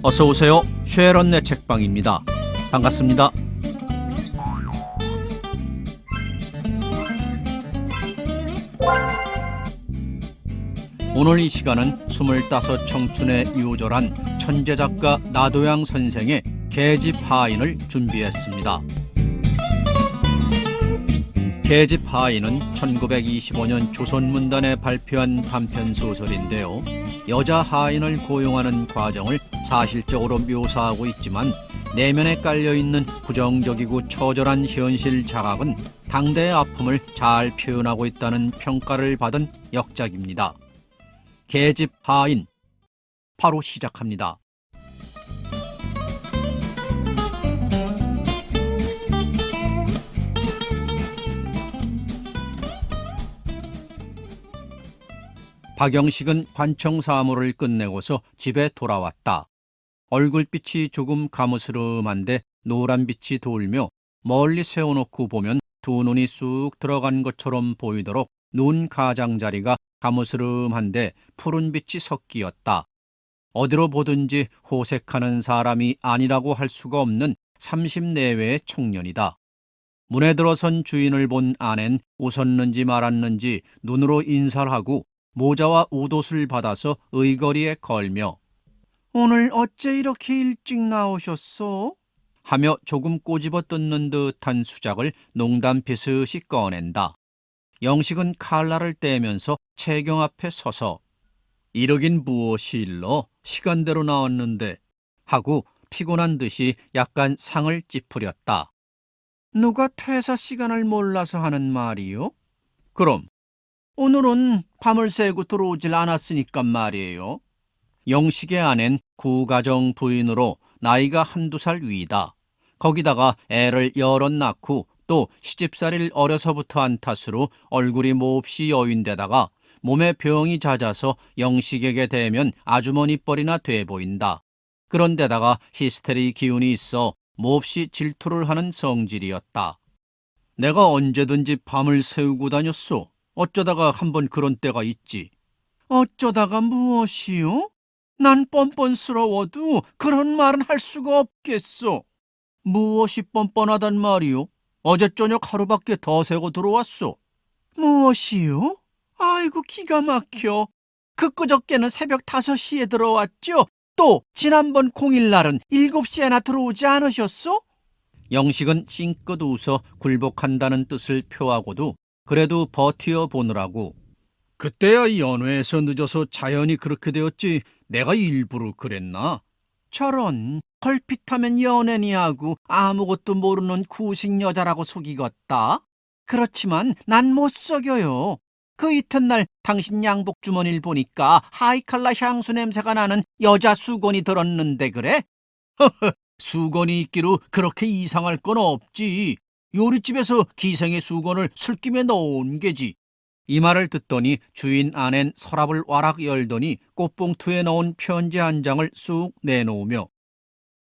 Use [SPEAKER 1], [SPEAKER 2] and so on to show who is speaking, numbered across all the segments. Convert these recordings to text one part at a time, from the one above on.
[SPEAKER 1] 어서 오세요. 쉐런네 책방입니다. 반갑습니다. 오늘 이 시간은 25 청춘에 유조란 천재작가 나도양 선생의 계집 하인을 준비했습니다. 계집 하인은 1925년 조선문단에 발표한 단편소설인데요. 여자 하인을 고용하는 과정을 사실적으로 묘사하고 있지만 내면에 깔려있는 부정적이고 처절한 현실 자각은 당대의 아픔을 잘 표현하고 있다는 평가를 받은 역작입니다. 계집 하인, 바로 시작합니다. 박영식은 관청 사무를 끝내고서 집에 돌아왔다. 얼굴빛이 조금 가무스름한데 노란빛이 돌며 멀리 세워놓고 보면 두 눈이 쑥 들어간 것처럼 보이도록 눈 가장자리가 가무스름한데 푸른빛이 섞이었다. 어디로 보든지 호색하는 사람이 아니라고 할 수가 없는 30 내외의 청년이다. 문에 들어선 주인을 본 아낸 웃었는지 말았는지 눈으로 인사를 하고 모자와 웃옷을 받아서 의거리에 걸며 "오늘 어째 이렇게 일찍 나오셨소?" 하며 조금 꼬집어 뜯는 듯한 수작을 농담 비슷이 꺼낸다. 영식은 칼날을 떼면서 채경 앞에 서서 "이러긴 무엇이 일러? 시간대로 나왔는데" 하고 피곤한 듯이 약간 상을 찌푸렸다. "누가 퇴사 시간을 몰라서 하는 말이요? 그럼 오늘은 밤을 새고 들어오질 않았으니까 말이에요." 영식의 아낸 구가정 부인으로 나이가 1~2살 위다. 거기다가 애를 여럿 낳고 또 시집살이를 어려서부터 한 탓으로 얼굴이 몹시 여윈데다가 몸에 병이 잦아서 영식에게 대면 아주머니 뻘이나 돼 보인다. 그런데다가 히스테리 기운이 있어 몹시 질투를 하는 성질이었다. "내가 언제든지 밤을 새우고 다녔소. 어쩌다가 한번 그런 때가 있지." "어쩌다가 무엇이요? 난 뻔뻔스러워도 그런 말은 할 수가 없겠소." "무엇이 뻔뻔하단 말이요? 어제 저녁 하루밖에 더 새고 들어왔소." "무엇이요? 아이고 기가 막혀. 그저께는 새벽 5시에 들어왔죠? 또 지난번 공일날은 7시에나 들어오지 않으셨소?" 영식은 찡긋 웃어 굴복한다는 뜻을 표하고도 그래도 버티어 보느라고 "그때야 연회에서 늦어서 자연히 그렇게 되었지 내가 일부러 그랬나?" "저런, 걸핏하면 연애니 하고 아무것도 모르는 구식 여자라고 속이겄다. 그렇지만 난 못 속여요. 그 이튿날 당신 양복 주머니를 보니까 하이칼라 향수 냄새가 나는 여자 수건이 들었는데 그래?" "수건이 있기로 그렇게 이상할 건 없지. 요리집에서 기생의 수건을 술김에 넣어온 게지." 이 말을 듣더니 주인 아낸 서랍을 와락 열더니 꽃봉투에 넣은 편지 한 장을 쑥 내놓으며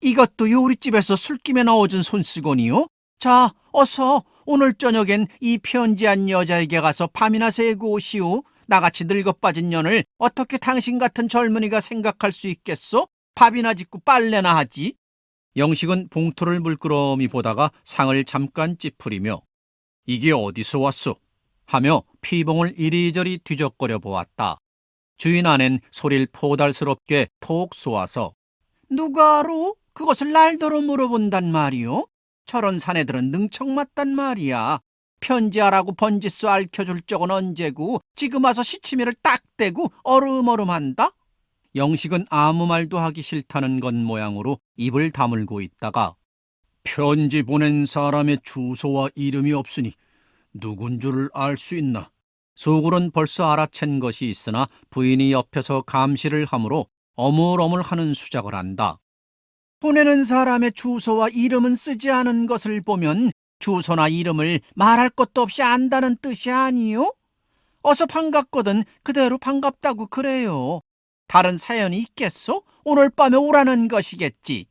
[SPEAKER 1] "이것도 요리집에서 술김에 넣어준 손수건이요? 자, 어서 오늘 저녁엔 이 편지한 여자에게 가서 밤이나 새고 오시오. 나같이 늙어빠진 년을 어떻게 당신 같은 젊은이가 생각할 수 있겠소? 밥이나 짓고 빨래나 하지." 영식은 봉투를 물끄러미 보다가 상을 잠깐 찌푸리며 "이게 어디서 왔소?" 하며 피봉을 이리저리 뒤적거려 보았다. 주인 아낸 소리를 포달스럽게 톡 쏘아서 "누가 알아? 그것을 날더러 물어본단 말이오? 저런 사내들은 능청맞단 말이야. 편지하라고 번지수 알켜줄 적은 언제고 지금 와서 시치미를 딱 대고 어름어름한다." 영식은 아무 말도 하기 싫다는 것 모양으로 입을 다물고 있다가 "편지 보낸 사람의 주소와 이름이 없으니 누군 줄을 알 수 있나?" 속으론 벌써 알아챈 것이 있으나 부인이 옆에서 감시를 하므로 어물어물하는 수작을 한다. "보내는 사람의 주소와 이름은 쓰지 않은 것을 보면 주소나 이름을 말할 것도 없이 안다는 뜻이 아니요? 어서 반갑거든 그대로 반갑다고 그래요. 다른 사연이 있겠소? 오늘 밤에 오라는 것이겠지."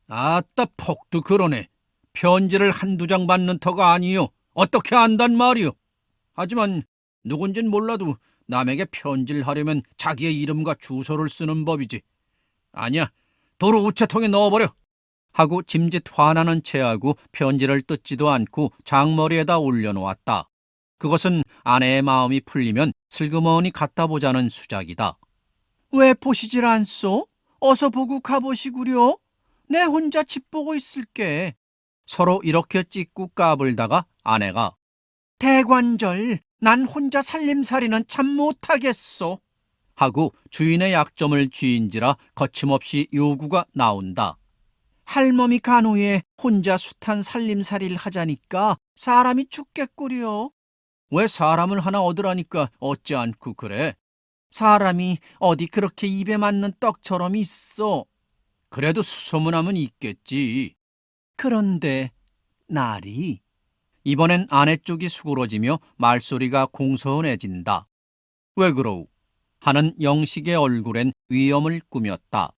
[SPEAKER 1] "아따 폭도 그러네. 편지를 1~2장 받는 터가 아니요. 어떻게 안단 말이오? 하지만 누군진 몰라도 남에게 편지를 하려면 자기의 이름과 주소를 쓰는 법이지. 아니야, 도로 우체통에 넣어버려. 하고 짐짓 화나는 체하고 편지를 뜯지도 않고 장머리에다 올려놓았다. 그것은 아내의 마음이 풀리면 슬그머니 갖다 보자는 수작이다. 왜 보시질 않소? 어서 보고 가보시구려. 내 혼자 집 보고 있을게. 서로 이렇게 찢고 까불다가 아내가 대관절, 난 혼자 살림살이는 참 못하겠소. 하고 주인의 약점을 쥐인지라 거침없이 요구가 나온다. 할멈이 간호에 혼자 숱한 살림살이를 하자니까 사람이 죽겠구려. 왜 사람을 하나 얻으라니까 얻지 않고 그래? 사람이 어디 그렇게 입에 맞는 떡처럼 있어. 그래도 수소문하면 있겠지. 그런데 날이 이번엔 아내 쪽이 수그러지며 말소리가 공손해진다. 왜 그러우? 하는 영식의 얼굴엔 위험을 꾸몄다.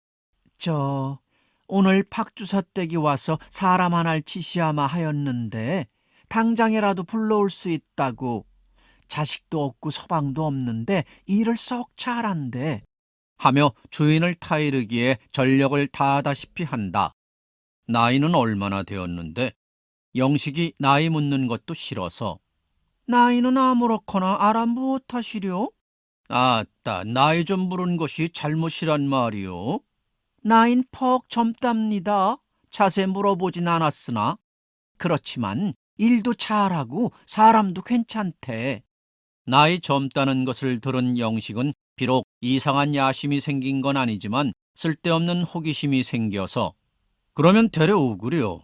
[SPEAKER 1] 오늘 박주사 댁이 와서 사람 하나를 지시하마 하였는데 당장이라도 불러올 수 있다고. 자식도 없고 서방도 없는데 일을 썩 잘한대. 하며 주인을 타이르기에 전력을 다하다시피 한다. 나이는 얼마나 되었는데? 영식이 나이 묻는 것도 싫어서. 나이는 아무렇거나 알아 무엇하시려? 아따, 나이 좀 물은 것이 잘못이란 말이오. 나인 퍽 젊답니다. 자세 물어보진 않았으나. 그렇지만 일도 잘하고 사람도 괜찮대. 나이 젊다는 것을 들은 영식은 비록 이상한 야심이 생긴 건 아니지만 쓸데없는 호기심이 생겨서 그러면 데려오구려.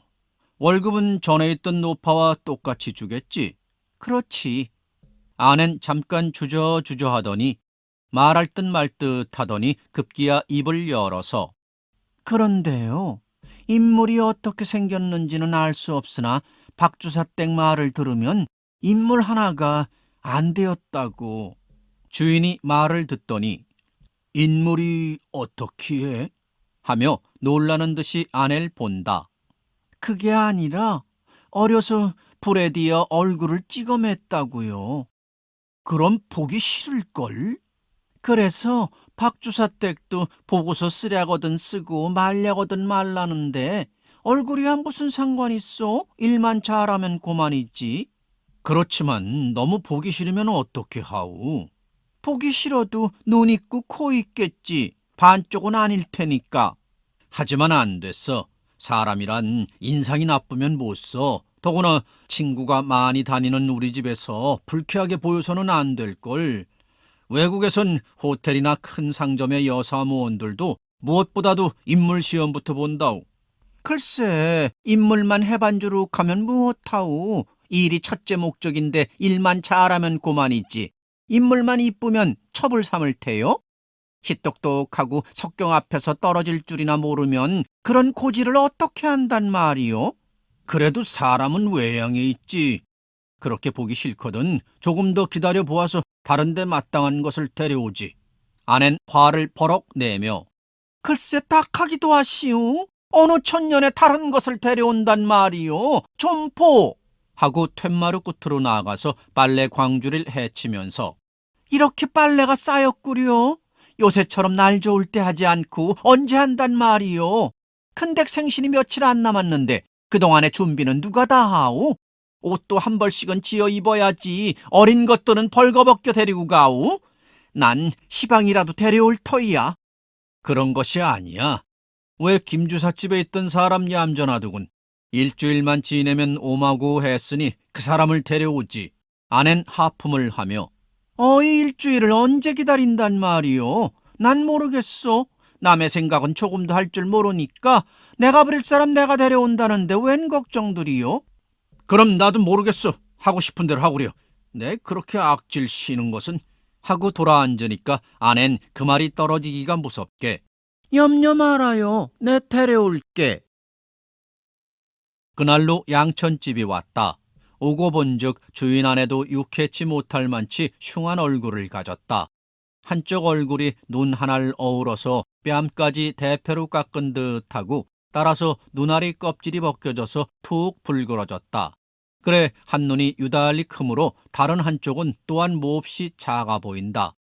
[SPEAKER 1] 월급은 전에 있던 노파와 똑같이 주겠지. 그렇지. 아낸 잠깐 주저주저 하더니 말할 듯 말 듯 하더니 급기야 입을 열어서 그런데요. 인물이 어떻게 생겼는지는 알 수 없으나 박주사 댁 말을 들으면 인물 하나가 안 되었다고. 주인이 말을 듣더니 인물이 어떻게 해? 하며 놀라는 듯이 아내를 본다. 그게 아니라 어려서 불에 뒤어 얼굴을 찍어맸다고요. 그럼 보기 싫을걸? 그래서 박주사 댁도 보고서 쓰랴거든 쓰고 말랴거든 말라는데 얼굴이야 무슨 상관 있어? 일만 잘하면 고만이지. 그렇지만 너무 보기 싫으면 어떻게 하우? 보기 싫어도 눈 있고 코 있겠지. 반쪽은 아닐 테니까. 하지만 안 됐어. 사람이란 인상이 나쁘면 못 써. 더구나 친구가 많이 다니는 우리 집에서 불쾌하게 보여서는 안 될걸. 외국에선 호텔이나 큰 상점의 여사무원들도 무엇보다도 인물 시험부터 본다우. 글쎄, 인물만 해반주룩 하면 무엇하우. 일이 첫째 목적인데 일만 잘하면 고만이지. 인물만 이쁘면 첩을 삼을 테요? 희똑똑하고 석경 앞에서 떨어질 줄이나 모르면 그런 고지를 어떻게 한단 말이요? 그래도 사람은 외양에 있지. 그렇게 보기 싫거든 조금 더 기다려 보아서 다른 데 마땅한 것을 데려오지. 아낸 화를 버럭 내며 글쎄 딱하기도 하시오. 어느 천년에 다른 것을 데려온단 말이요. 좀 보. 하고 툇마루 끝으로 나아가서 빨래 광주리를 헤치면서 이렇게 빨래가 쌓였구려. 요새처럼 날 좋을 때 하지 않고 언제 한단 말이요. 큰댁 생신이 며칠 안 남았는데 그동안의 준비는 누가 다 하오? 옷도 한 벌씩은 지어 입어야지. 어린 것들은 벌거벗겨 데리고 가오. 난 시방이라도 데려올 터이야. 그런 것이 아니야. 왜 김주사집에 있던 사람 얌전하더군. 일주일만 지내면 오마고 했으니 그 사람을 데려오지. 아낸 하품을 하며 이 일주일을 언제 기다린단 말이요. 난 모르겠어. 남의 생각은 조금도 할 줄 모르니까 내가 부릴 사람 내가 데려온다는데 웬 걱정들이요? 그럼 나도 모르겠어. 하고 싶은 대로 하구려. 내 그렇게 악질 쉬는 것은. 하고 돌아앉으니까 아낸 그 말이 떨어지기가 무섭게 염려 말아요. 내 데려올게. 그날로 양천집이 왔다. 오고 본즉 주인 아내도 육해치 못할 만치 흉한 얼굴을 가졌다. 한쪽 얼굴이 눈 하나를 어우러서 뺨까지 대패로 깎은 듯하고 따라서 눈알이 껍질이 벗겨져서 툭 불그러졌다. 그래 한눈이 유달리 크므로 다른 한쪽은 또한 몹시 작아 보인다.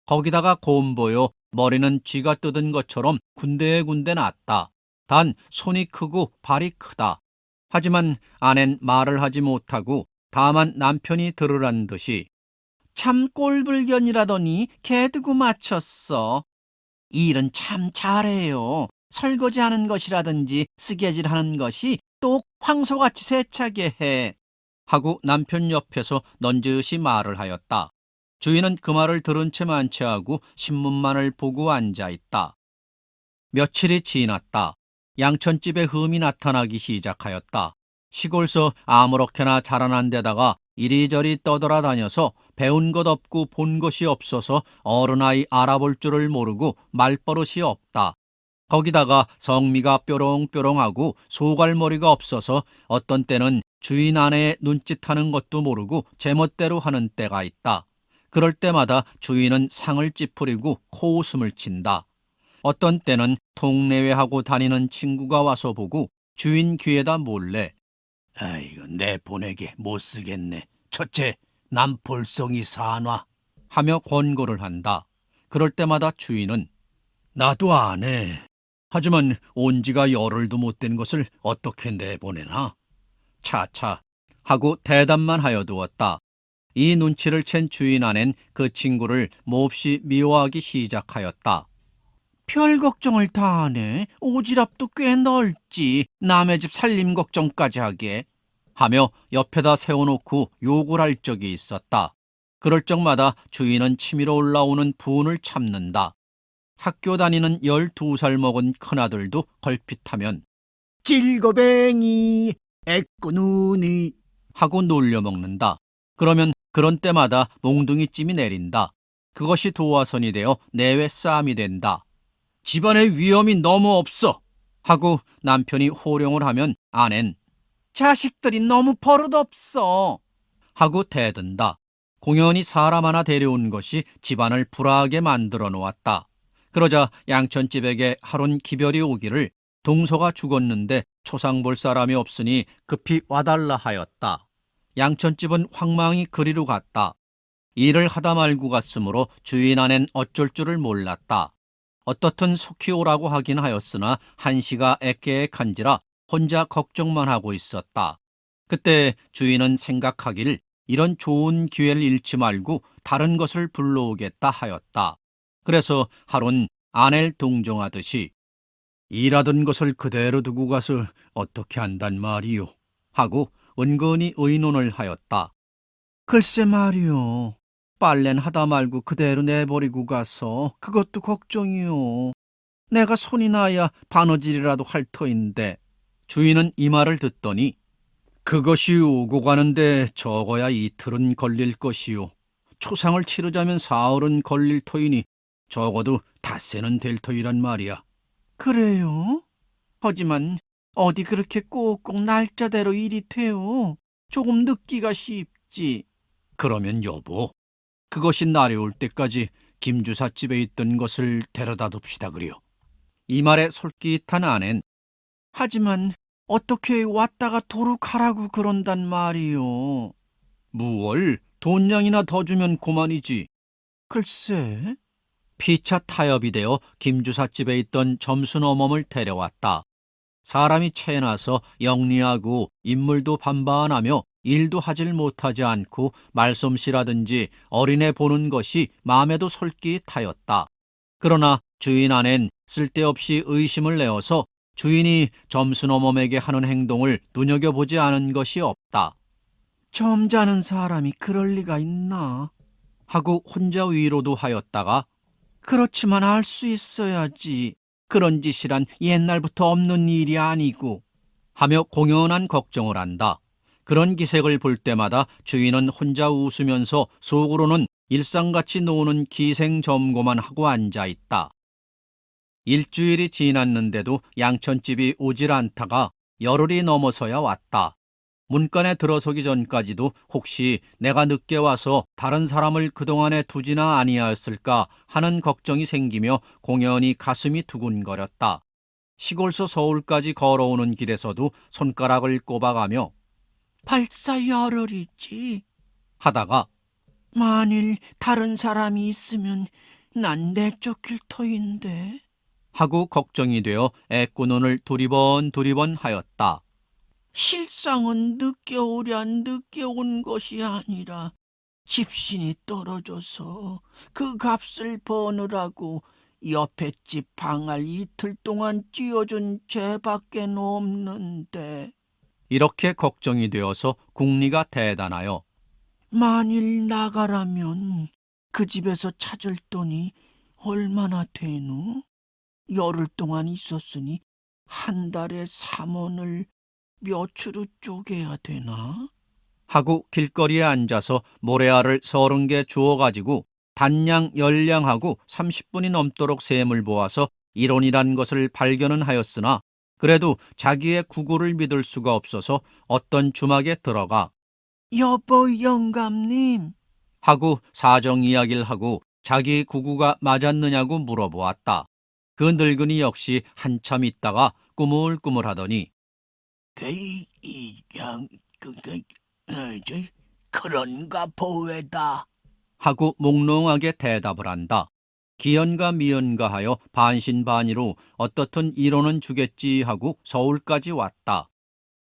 [SPEAKER 1] 거기다가 곰보요 머리는 쥐가 뜯은 것처럼 군데군데 났다. 단 손이 크고 발이 크다. 하지만 아낸 말을 하지 못하고 다만 남편이 들으란 듯이 참 꼴불견이라더니 개 두고 맞췄어. 이 일은 참 잘해요. 설거지하는 것이라든지 쓰개질하는 것이 똑 황소같이 세차게 해. 하고 남편 옆에서 넌지시 말을 하였다. 주인은 그 말을 들은 채 만취하고 신문만을 보고 앉아있다. 며칠이 지났다. 양천집에 흠이 나타나기 시작하였다. 시골서 아무렇게나 자라난 데다가 이리저리 떠돌아다녀서 배운 것 없고 본 것이 없어서 어른아이 알아볼 줄을 모르고 말버릇이 없다. 거기다가 성미가 뾰롱뾰롱하고 소갈머리가 없어서 어떤 때는 주인 아내의 눈짓하는 것도 모르고 제멋대로 하는 때가 있다. 그럴 때마다 주인은 상을 찌푸리고 코웃음을 친다. 어떤 때는 통내외하고 다니는 친구가 와서 보고 주인 귀에다 몰래 아이고 내 보내게 못쓰겠네. 첫째 남 볼성이 사놔 하며 권고를 한다. 그럴 때마다 주인은 나도 안 해. 하지만 온 지가 열흘도 못 된 것을 어떻게 내보내나? 차차 하고 대답만 하여 두었다. 이 눈치를 챈 주인 아낸 그 친구를 몹시 미워하기 시작하였다. 별 걱정을 다 하네. 오지랖도 꽤 넓지. 남의 집 살림 걱정까지 하게. 하며 옆에다 세워놓고 욕을 할 적이 있었다. 그럴 적마다 주인은 치밀어 올라오는 분을 참는다. 학교 다니는 12살 먹은 큰아들도 걸핏하면 찔거뱅이 애꾸눈이 하고 놀려먹는다. 그러면 그런 때마다 몽둥이찜이 내린다. 그것이 도화선이 되어 내외 싸움이 된다. 집안에 위험이 너무 없어 하고 남편이 호령을 하면 아낸 자식들이 너무 버릇없어 하고 대든다. 공연히 사람 하나 데려온 것이 집안을 불화하게 만들어 놓았다. 그러자 양천집에게 하룬 기별이 오기를 동서가 죽었는데 초상 볼 사람이 없으니 급히 와달라 하였다. 양천집은 황망히 그리로 갔다. 일을 하다 말고 갔으므로 주인 아낸 어쩔 줄을 몰랐다. 어떻든 속히 오라고 하긴 하였으나 한시가 애깨액한지라 혼자 걱정만 하고 있었다. 그때 주인은 생각하길 이런 좋은 기회를 잃지 말고 다른 것을 불러오겠다 하였다. 그래서 하룬 아내를 동정하듯이 일하던 것을 그대로 두고 가서 어떻게 한단 말이요 하고 은근히 의논을 하였다. 글쎄 말이요. 빨래는 하다 말고 그대로 내버리고 가서 그것도 걱정이요. 내가 손이 나야 바느질이라도 할 터인데. 주인은 이 말을 듣더니 그것이 오고 가는데 적어야 이틀은 걸릴 것이요. 초상을 치르자면 사흘은 걸릴 터이니 적어도 닷새는 될 터이란 말이야. 그래요? 하지만 어디 그렇게 꼭꼭 날짜대로 일이 돼요. 조금 늦기가 쉽지. 그러면 여보, 그것이 날이 올 때까지 김주사 집에 있던 것을 데려다 둡시다 그려. 이 말에 솔깃한 아낸 하지만 어떻게 왔다가 도로 가라고 그런단 말이요. 무얼 돈량이나 더 주면 고만이지. 글쎄. 피차 타협이 되어 김주사 집에 있던 점순어멈을 데려왔다. 사람이 채나서 영리하고 인물도 반반하며 일도 하질 못하지 않고 말솜씨라든지 어린애 보는 것이 마음에도 솔깃하였다. 그러나 주인 아낸 쓸데없이 의심을 내어서 주인이 점순어멈에게 하는 행동을 눈여겨보지 않은 것이 없다. 점잖은 사람이 그럴 리가 있나? 하고 혼자 위로도 하였다가 그렇지만 알 수 있어야지. 그런 짓이란 옛날부터 없는 일이 아니고 하며 공연한 걱정을 한다. 그런 기색을 볼 때마다 주인은 혼자 웃으면서 속으로는 일상같이 노는 기생점고만 하고 앉아있다. 일주일이 지났는데도 양천집이 오질 않다가 열흘이 넘어서야 왔다. 문간에 들어서기 전까지도 혹시 내가 늦게 와서 다른 사람을 그동안에 두지나 아니하였을까 하는 걱정이 생기며 공연히 가슴이 두근거렸다. 시골서 서울까지 걸어오는 길에서도 손가락을 꼽아가며 발사 열흘이지 하다가 만일 다른 사람이 있으면
[SPEAKER 2] 난 내쫓길 터인데.
[SPEAKER 1] 하고 걱정이 되어 애꿎 눈을 두리번 하였다.
[SPEAKER 2] 실상은 늦게 온 것이 아니라 집신이 떨어져서 그 값을 버느라고 옆에 집 방알 이틀 동안 쥐어준 죄밖에 없는데.
[SPEAKER 1] 이렇게 걱정이 되어서 궁리가 대단하여
[SPEAKER 2] 만일 나가라면 그 집에서 찾을 돈이 얼마나 되누? 열흘 동안 있었으니 한 달에 3원을 몇으로 쪼개야 되나?
[SPEAKER 1] 하고 길거리에 앉아서 모래알을 30개 주워가지고 단량 열량하고 30분이 넘도록 셈을 보아서 일원이란 것을 발견은 하였으나 그래도 자기의 구구를 믿을 수가 없어서 어떤 주막에 들어가
[SPEAKER 2] 여보 영감님,
[SPEAKER 1] 하고 사정 이야기를 하고 자기 구구가 맞았느냐고 물어보았다. 그 늙은이 역시 한참 있다가 꾸물꾸물하더니
[SPEAKER 2] 이양 그런가 보외다.
[SPEAKER 1] 하고 몽롱하게 대답을 한다. 기연가 미연가 하여 반신반의로 어떻든 이론은 주겠지 하고 서울까지 왔다.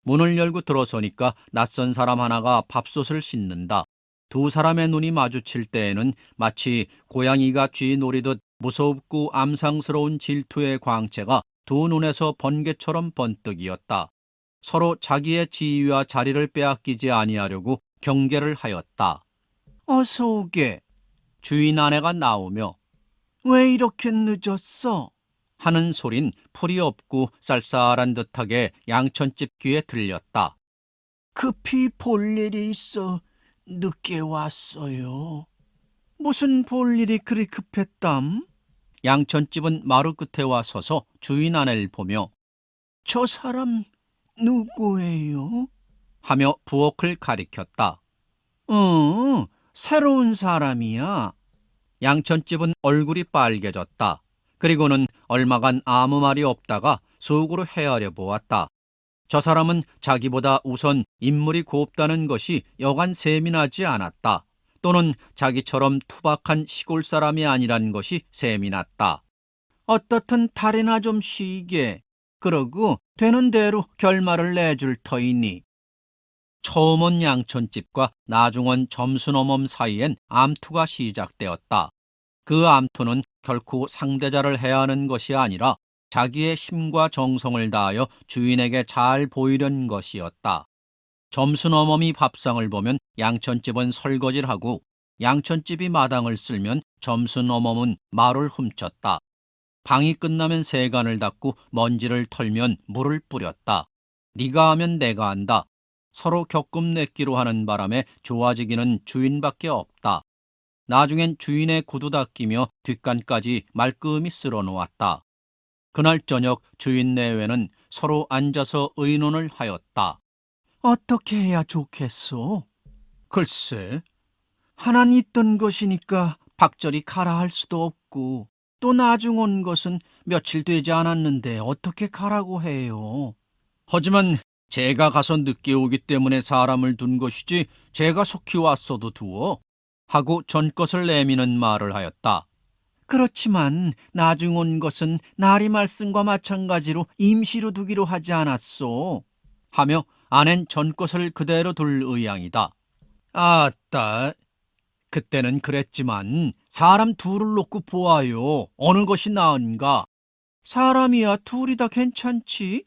[SPEAKER 1] 문을 열고 들어서니까 낯선 사람 하나가 밥솥을 씻는다. 두 사람의 눈이 마주칠 때에는 마치 고양이가 쥐 노리듯 무섭고 암상스러운 질투의 광채가 두 눈에서 번개처럼 번뜩이었다. 서로 자기의 지위와 자리를 빼앗기지 아니하려고 경계를 하였다.
[SPEAKER 2] 어서 오게.
[SPEAKER 1] 주인 아내가 나오며
[SPEAKER 2] 왜 이렇게 늦었어?
[SPEAKER 1] 하는 소린 풀이 없고 쌀쌀한 듯하게 양천집 귀에 들렸다.
[SPEAKER 2] 급히 볼 일이 있어 늦게 왔어요. 무슨 볼 일이 그리 급했담?
[SPEAKER 1] 양천집은 마루 끝에 와 서서 주인 아내를 보며
[SPEAKER 2] 저 사람 누구예요?
[SPEAKER 1] 하며 부엌을 가리켰다.
[SPEAKER 2] 새로운 사람이야.
[SPEAKER 1] 양천집은 얼굴이 빨개졌다. 그리고는 얼마간 아무 말이 없다가 속으로 헤아려 보았다. 저 사람은 자기보다 우선 인물이 곱다는 것이 여간 셈이나지 않았다. 또는 자기처럼 투박한 시골 사람이 아니란 것이 셈이 났다.
[SPEAKER 2] 어떻든 달이나 좀 쉬게. 그러고 되는 대로 결말을 내줄 터이니.
[SPEAKER 1] 처음 온 양천집과 나중 온 점순어멈 사이엔 암투가 시작되었다. 그 암투는 결코 상대자를 해야 하는 것이 아니라 자기의 힘과 정성을 다하여 주인에게 잘 보이려는 것이었다. 점순어멈이 밥상을 보면 양천집은 설거지를 하고 양천집이 마당을 쓸면 점순어멈은 말을 훔쳤다. 방이 끝나면 세간을 닦고 먼지를 털면 물을 뿌렸다. 네가 하면 내가 한다. 서로 격금내기로 하는 바람에 좋아지기는 주인밖에 없다. 나중엔 주인의 구두 닦이며 뒷간까지 말끔히 쓸어놓았다. 그날 저녁 주인 내외는 서로 앉아서 의논을 하였다.
[SPEAKER 2] 어떻게 해야 좋겠소?
[SPEAKER 1] 글쎄,
[SPEAKER 2] 하나는 있던 것이니까 박절이 가라 할 수도 없고 또 나중 온 것은 며칠 되지 않았는데 어떻게 가라고 해요?
[SPEAKER 1] 하지만 제가 가서 늦게 오기 때문에 사람을 둔 것이지 제가 속히 왔어도 두어 하고 전것을 내미는 말을 하였다.
[SPEAKER 2] 그렇지만 나중 온 것은 나리 말씀과 마찬가지로 임시로 두기로 하지 않았소.
[SPEAKER 1] 하며 아낸 전것을 그대로 둘 의향이다. 아따, 그때는 그랬지만 사람 둘을 놓고 보아요. 어느 것이 나은가?
[SPEAKER 2] 사람이야 둘이 다 괜찮지?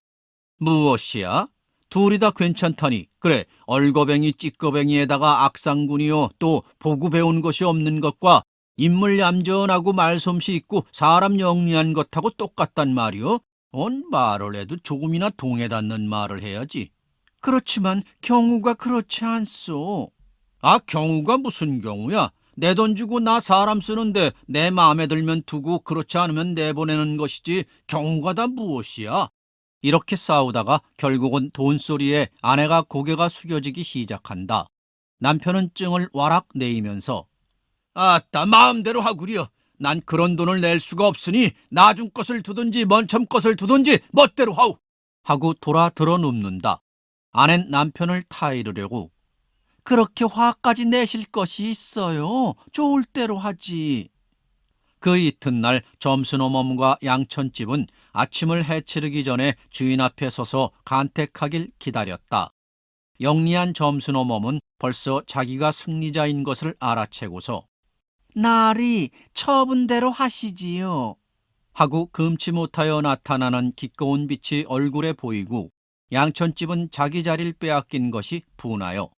[SPEAKER 1] 무엇이야? 둘이 다 괜찮다니. 그래, 얼거뱅이 찌꺼뱅이에다가 악상군이요. 또 보고 배운 것이 없는 것과 인물 얌전하고 말솜씨 있고 사람 영리한 것하고 똑같단 말이요. 언 말을 해도 조금이나 동에 닿는 말을 해야지.
[SPEAKER 2] 그렇지만 경우가 그렇지 않소.
[SPEAKER 1] 아, 경우가 무슨 경우야? 내 돈 주고 나 사람 쓰는데 내 마음에 들면 두고 그렇지 않으면 내보내는 것이지 경우가 다 무엇이야? 이렇게 싸우다가 결국은 돈소리에 아내가 고개가 숙여지기 시작한다. 남편은 증을 와락 내이면서 아따, 마음대로 하구려. 난 그런 돈을 낼 수가 없으니 나중 것을 두든지 먼첨 것을 두든지 멋대로 하오. 하고 돌아 들어 눕는다. 아낸 남편을 타이르려고
[SPEAKER 2] 그렇게 화까지 내실 것이 있어요. 좋을 대로 하지.
[SPEAKER 1] 그 이튿날 점순어멈과 양천집은 아침을 해치르기 전에 주인 앞에 서서 간택하길 기다렸다. 영리한 점순어멈은 벌써 자기가 승리자인 것을 알아채고서
[SPEAKER 2] 나리 처분 대로 하시지요.
[SPEAKER 1] 하고 금치 못하여 나타나는 기꺼운 빛이 얼굴에 보이고 양천집은 자기 자리를 빼앗긴 것이 분하여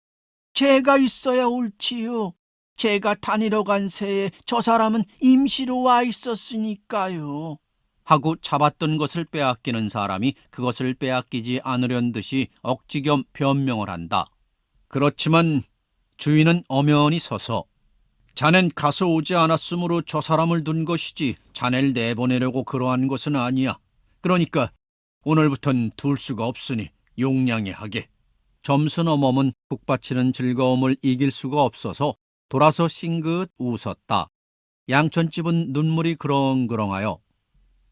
[SPEAKER 2] 제가 있어야 옳지요. 제가 다니러 간 새에 저 사람은 임시로 와 있었으니까요.
[SPEAKER 1] 하고 잡았던 것을 빼앗기는 사람이 그것을 빼앗기지 않으려는 듯이 억지 겸 변명을 한다. 그렇지만 주인은 엄연히 서서 자넨 가서 오지 않았으므로 저 사람을 둔 것이지 자네를 내보내려고 그러한 것은 아니야. 그러니까 오늘부턴 둘 수가 없으니 용량히 하게. 점순어멈은 북받치는 즐거움을 이길 수가 없어서 돌아서 싱긋 웃었다. 양천집은 눈물이 그렁그렁하여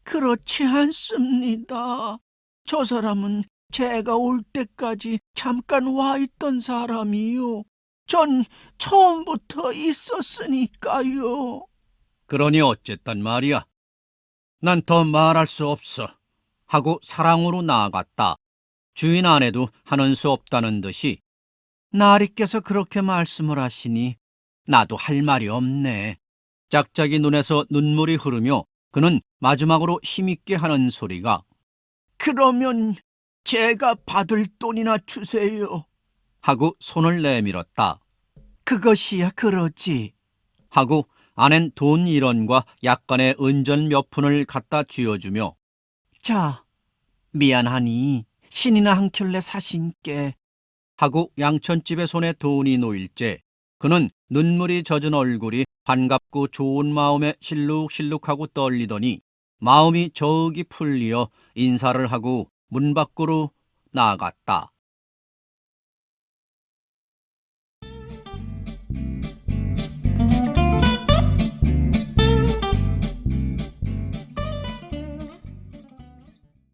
[SPEAKER 2] 그렇지 않습니다. 저 사람은 제가 올 때까지 잠깐 와 있던 사람이요. 전 처음부터 있었으니까요.
[SPEAKER 1] 그러니 어쨌단 말이야. 난 더 말할 수 없어. 하고 사랑으로 나아갔다. 주인 안에도 하는 수 없다는 듯이
[SPEAKER 2] 나리께서 그렇게 말씀을 하시니 나도 할 말이 없네.
[SPEAKER 1] 짝짝이 눈에서 눈물이 흐르며 그는 마지막으로 힘있게 하는 소리가
[SPEAKER 2] 그러면 제가 받을 돈이나 주세요.
[SPEAKER 1] 하고 손을 내밀었다.
[SPEAKER 2] 그것이야 그러지.
[SPEAKER 1] 하고 아낸 돈 1원과 약간의 은전 몇 푼을 갖다 쥐어주며
[SPEAKER 2] 자, 미안하니 신이나 한 켤레 사신께.
[SPEAKER 1] 하고 양천집의 손에 돈이 놓일째 그는 눈물이 젖은 얼굴이 반갑고 좋은 마음에 실룩실룩하고 떨리더니 마음이 저기 풀리어 인사를 하고 문 밖으로 나아갔다.